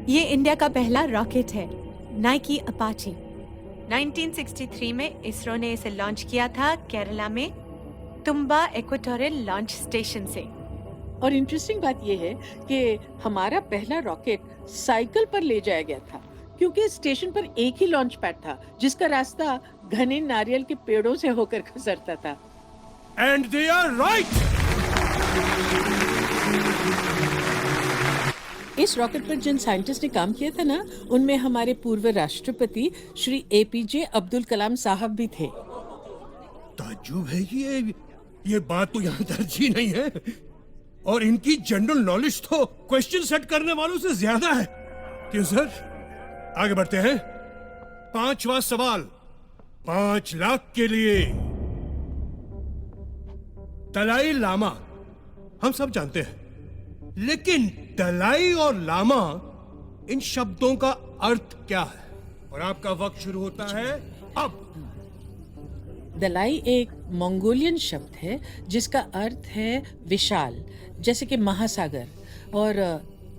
ये इंडिया का पहला रॉकेट है, नाइकी अपाचे। 1963 में इसरो ने इसे लॉन्च किया था केरला में तुम्बा इक्वेटोरियल लॉन्च स्टेशन से। और इंटरेस्टिंग बात यह है कि हमारा पहला रॉकेट साइकिल पर ले जाया गया था, क्योंकि स्टेशन पर एक ही लॉन्च पैड था जिसका रास्ता घने नारियल के पेड़ों से होकर गुजरता था। And they are right. इस रॉकेट पर जिन साइंटिस्ट ने काम किया था ना, उनमें हमारे पूर्व राष्ट्रपति श्री एपीजे अब्दुल कलाम साहब भी थे। ताज्जुब है कि ये बात तो यहाँ दर्ज ही नहीं है, और इनकी जनरल नॉलेज तो क्वेश्चन सेट करने वालों से ज्यादा है। क्यों सर? आगे बढ़ते हैं। 5वां सवाल 5 लाख के लिए। दलाई लामा हम सब जानते हैं, लेकिन दलाई और लामा इन शब्दों का अर्थ क्या है? और आपका वक्त शुरू होता है अब। दलाई एक मंगोलियन शब्द है जिसका अर्थ है विशाल, जैसे कि महासागर, और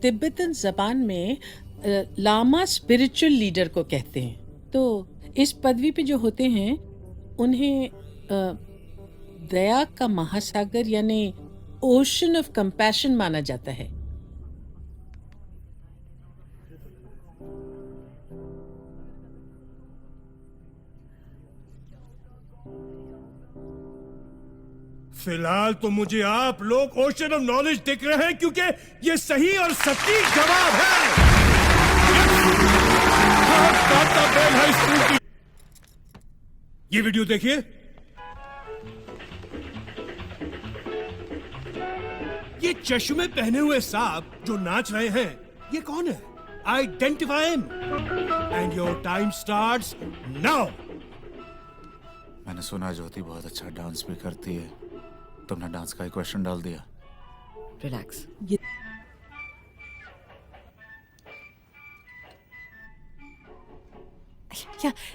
तिब्बतन जबान में लामा स्पिरिचुअल लीडर को कहते हैं। तो इस पदवी पे जो होते हैं उन्हें दया का महासागर यानी ओशन ऑफ कंपैशन माना जाता है। फिलहाल तो मुझे आप लोग ओशन ऑफ नॉलेज दिख रहे हैं, क्योंकि ये सही और सटीक जवाब है। हाई स्कूल की ये वीडियो देखिए। ये चश्मे पहने हुए सांप जो नाच रहे हैं, ये कौन है? Identify him and your time starts now. मैंने सुना ज्योति बहुत अच्छा डांस भी करती है। तुमने डांस का ही क्वेश्चन डाल दिया। रिलैक्स।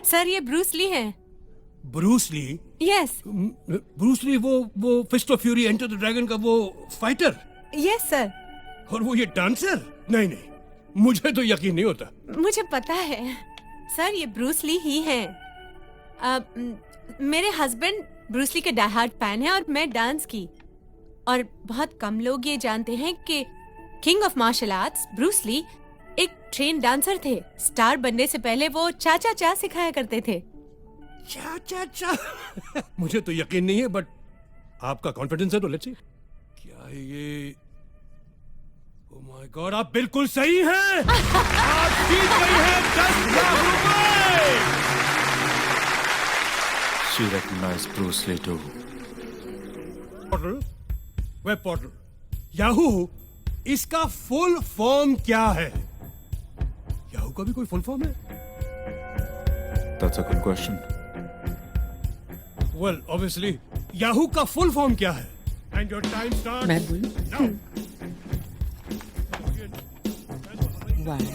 सर ये ब्रूस ली है। Bruce Lee? Yes. Bruce Lee वो fist of fury enter the dragon का वो फाइटर? Yes sir. और वो ये डांसर? नहीं, मुझे तो यकीन नहीं होता। मुझे पता है सर, ये ब्रूस ली ही है। मेरे हस्बैंड ब्रूस ली के डाई हार्ड फैन है और मैं डांस की। और बहुत कम लोग ये जानते हैं कि king of martial arts Bruce Lee एक ट्रेन डांसर थे। स्टार बनने से पहले वो चा चा सिखाया करते थे। चा मुझे तो यकीन नहीं है, बट आपका कॉन्फिडेंस है तो लेट्स सी। क्या ये? ओह माय गॉड, आप बिल्कुल सही हैं। आप जीत गई हैं 10 लाख रुपए। She recognized Bruce Lee too. Portal, web portal, Yahoo, इसका फुल फॉर्म क्या है? याहू का भी कोई फुल फॉर्म है? That's a good question. Well, obviously, Yahoo का फुल फॉर्म क्या है? And your time starts मैं बोलूं? now. YAHO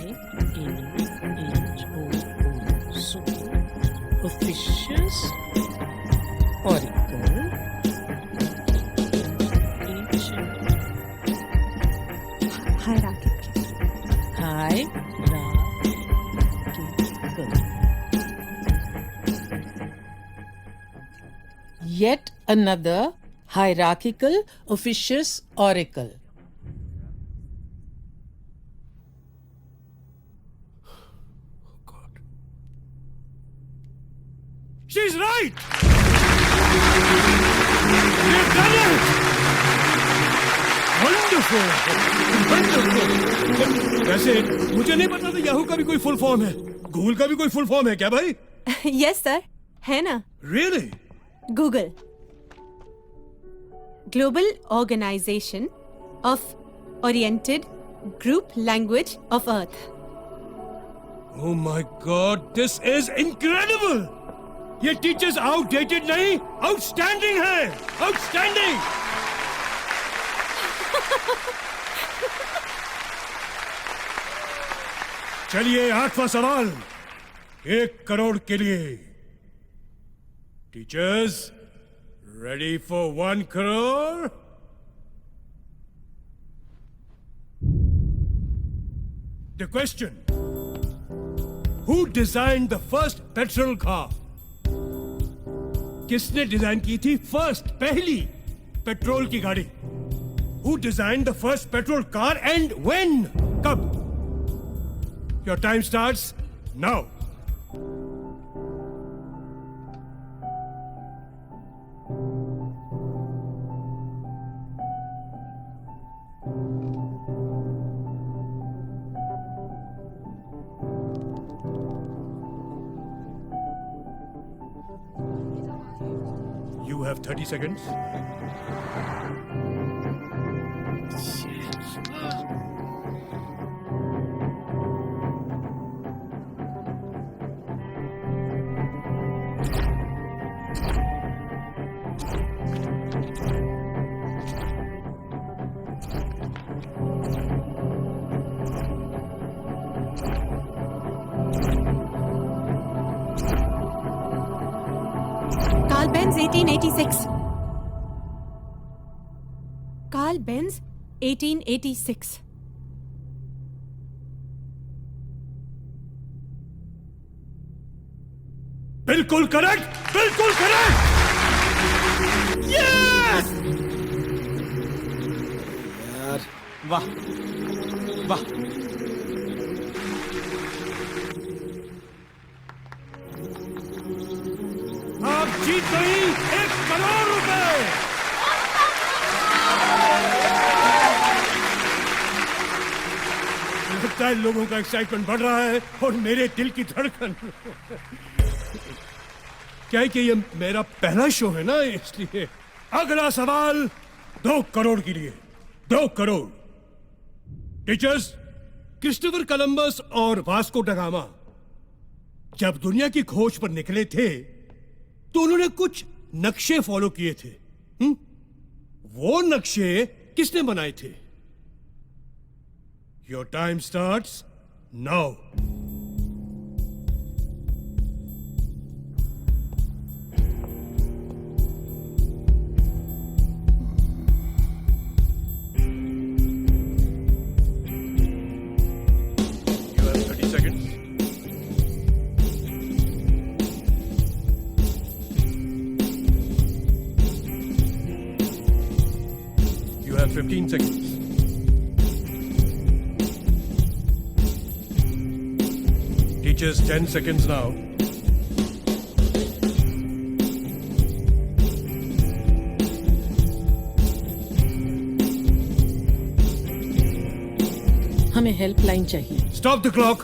Officious Oracle Hierarchical. Yet another hierarchical officious oracle. God. She's right! We've done it! Wonderful! Wonderful! वैसे मुझे नहीं पता था याहू का भी कोई फुल फॉर्म है। गूगल का भी कोई फुल फॉर्म है क्या भाई? यस सर, है ना। Really? Google, global organization of oriented group language of earth. Oh my God, this is incredible! ये टीचर्स आउटडेटेड नहीं, आउटस्टैंडिंग है, आउटस्टैंडिंग। चलिए 8वां सवाल 1 करोड़ के लिए। Teachers ready for 1 crore? The question: Who designed the first petrol car? किसने design की थी पहली पेट्रोल की गाड़ी? Who designed the first petrol car and when? कब? Your time starts now. You have 30 seconds. Carl Benz 1886. Carl Benz 1886. बिल्कुल correct, बिल्कुल correct. Yes! यार वाह वाह। आप जीत गई 1 करोड़ रुपए। लगता है लोगों का एक्साइटमेंट बढ़ रहा है और मेरे दिल की धड़कन। क्या है कि ये मेरा पहला शो है ना, इसलिए। अगला सवाल 2 करोड़ के लिए। 2 करोड़। टीचर्स, क्रिस्टोफर कोलंबस और वास्को ड गामा जब दुनिया की खोज पर निकले थे तो उन्होंने कुछ नक्शे फॉलो किए थे। वो नक्शे किसने बनाए थे? Your time starts now. You have 30 seconds. You have 15 seconds. Teachers, 10 seconds now. हमें हेल्पलाइन चाहिए। Stop the clock.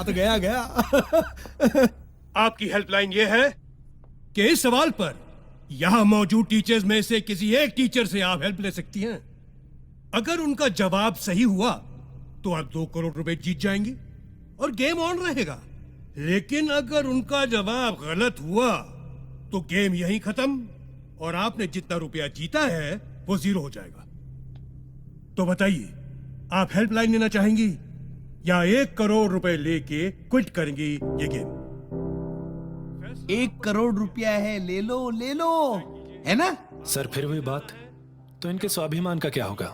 तो गया आपकी हेल्पलाइन ये है कि इस सवाल पर यहां मौजूद टीचर्स में से किसी एक टीचर से आप हेल्प ले सकती हैं। अगर उनका जवाब सही हुआ तो आप 2 करोड़ रुपए जीत जाएंगे और गेम ऑन रहेगा। लेकिन अगर उनका जवाब गलत हुआ तो गेम यहीं खत्म और आपने जितना रुपया जीता है वो 0 हो जाएगा। तो बताइए, आप हेल्पलाइन लेना चाहेंगी या 1 करोड़ रुपए लेके क्विट करेंगी ये गेम? 1 करोड़ रुपया है, ले लो, है ना? सर फिर वही बात, तो इनके स्वाभिमान का क्या होगा?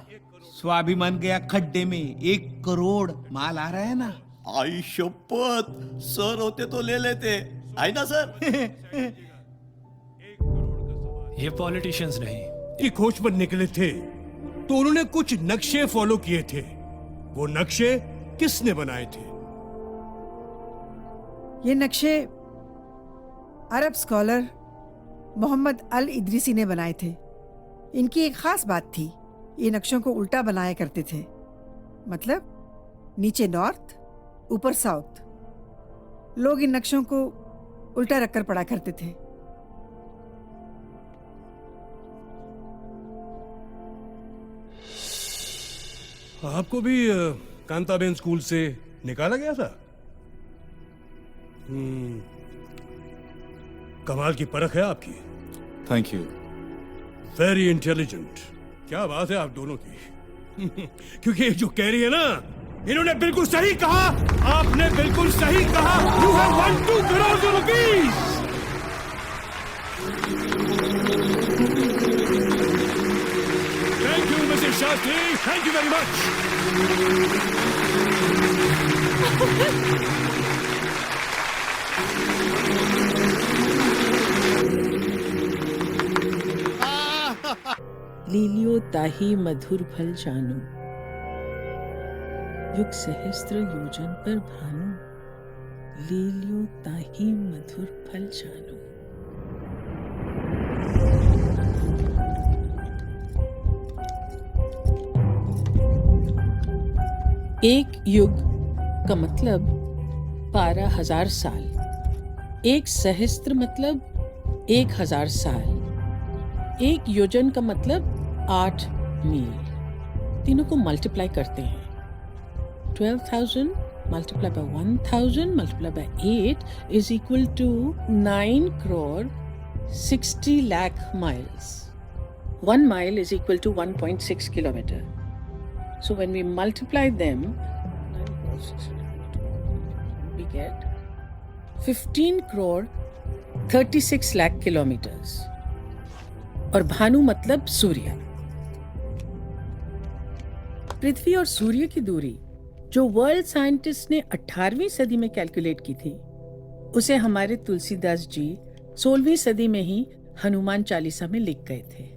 स्वाभिमान गया खड्डे में। 1 करोड़ माल आ रहा है ना। आई शपथ, सर होते तो ले लेते, है ना सर? ये पॉलिटिशियंस नहीं। की खोज पर निकले थे तो उन्होंने कुछ नक्शे फॉलो किए थे। वो नक्शे किसने बनाए थे? ये नक्शे अरब स्कॉलर मोहम्मद अल इदरीसी ने बनाए थे। इनकी एक खास बात थी, ये नक्शों को उल्टा बनाया करते थे। मतलब नीचे नॉर्थ, ऊपर साउथ। लोग इन नक्शों को उल्टा रखकर पढ़ा करते थे। आपको भी कांताबेन स्कूल से निकाला गया था? कमाल की परख है आपकी। Thank you. Very intelligent. क्या बात है आप दोनों की। क्योंकि ये जो कह रही है ना, इन्होंने बिल्कुल सही कहा। आपने बिल्कुल सही कहा। You have won 2 crore rupees. Thank you Mrs Shastri, thank you very much. लीलियो ताही मधुर फल जानू, युग सहस्त्र योजन पर भानु, लीलियो ताही मधुर फल जानू। एक युग का मतलब 12,000 साल, एक सहस्त्र मतलब 1,000 साल, एक योजन का मतलब 8 मील। तीनों को मल्टीप्लाई करते हैं। 12,000 multiplied by 1,000 multiplied by 8 is equal to 9 crore 60 lakh miles. 1 mile is equal to 1.6 kilometer. So when we multiply them, we get 15 crore 36 lakh kilometers. और भानु मतलब सूर्य। पृथ्वी और सूर्य की दूरी जो वर्ल्ड साइंटिस्ट ने 18वीं सदी में कैलकुलेट की थी, उसे हमारे तुलसीदास जी 16वीं सदी में ही हनुमान चालीसा में लिख गए थे।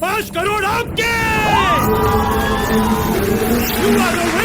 $5 करोड़ आपके। You are the